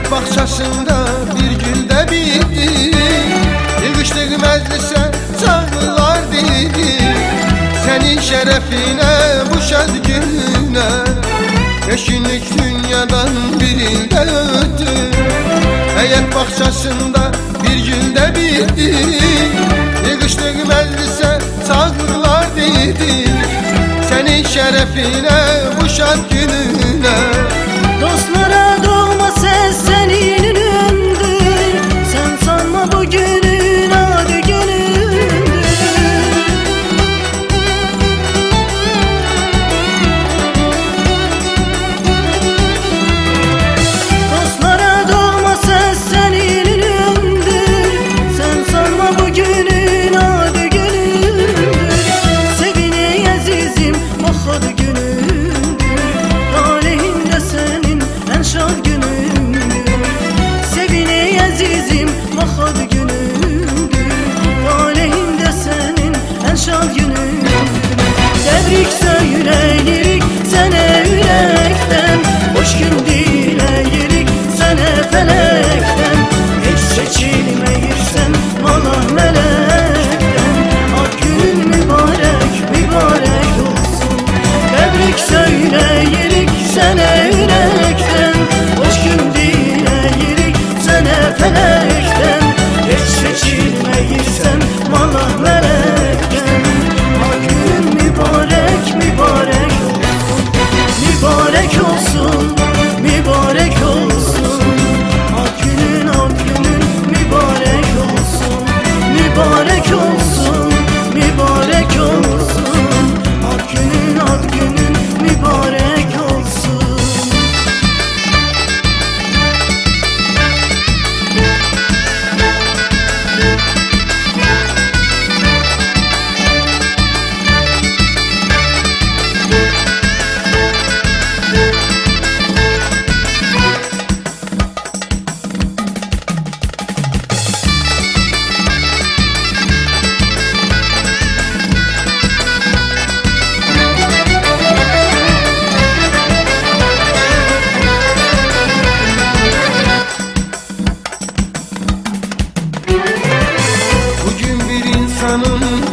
Həyat bağçasında bir güldə bitdi, yığışdıq məclisə çağırlar dedi. Sənin şərəfinə bu şad günə 5 günlük dünyadan bir ildə ötdü. Həyat bağçasında bir güldə bitdi, yığışdıq məclisə çağırlar dedi. Sənin şərəfinə bu şad gününə dostlara doğma ses senin ünündür. Sen sanma bugünün adı günündür. Dostlara doğma ses senin ünündür. Sen sanma bugünün adı günündür. Sevini azizim bak adı günündür. Talihinde senin en şad günündür. Sevini azizim bak adı günündür. Talihinde senin en şad günündür. Tebrik söyleyirik sana yürekten, hoş gün dileyirik sana felekten. Hiç seçilmeyirsen vallahi melekten. Ak günün mübarek mübarek olsun. Tebrik söyleyirik sana yürekten, hoş gün dileyirik sana felekten. Hiç seçilmeyirsen vallahi melekten. Ak günün mübarek mübarek olsun. Mübarek olsun, mübarek olsun. Ak günün mübarek olsun. Mübarek olsun, mübarek olsun. Ak günün mübarek olsun.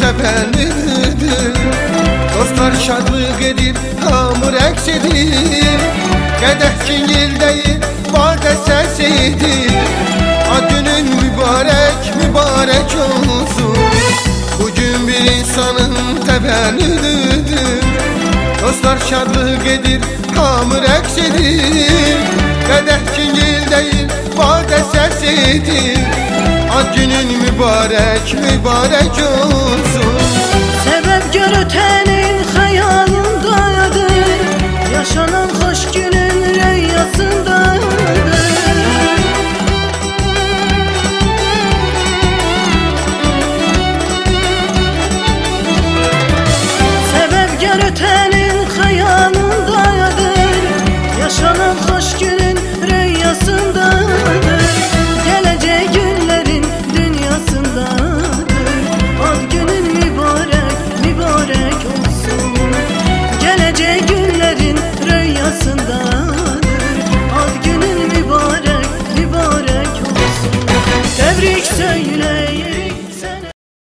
təvəllüdür. Dostlar şadlıq edir, hamı rəqs edir. Qədəh cingildəyir, badə səs edir. Ad günün mübarək, mübarək olsun. Bugün bir insanın təvəllüdür. Dostlar şadlıq edir, hamı rəqs edir. Qədəh cingildəyir, badə səs edir. Ad günün mübarək, mübarək olsun. Sebep görütenin hayalındadır, yaşanan hoş günün rüyasındadır. Sebep görüten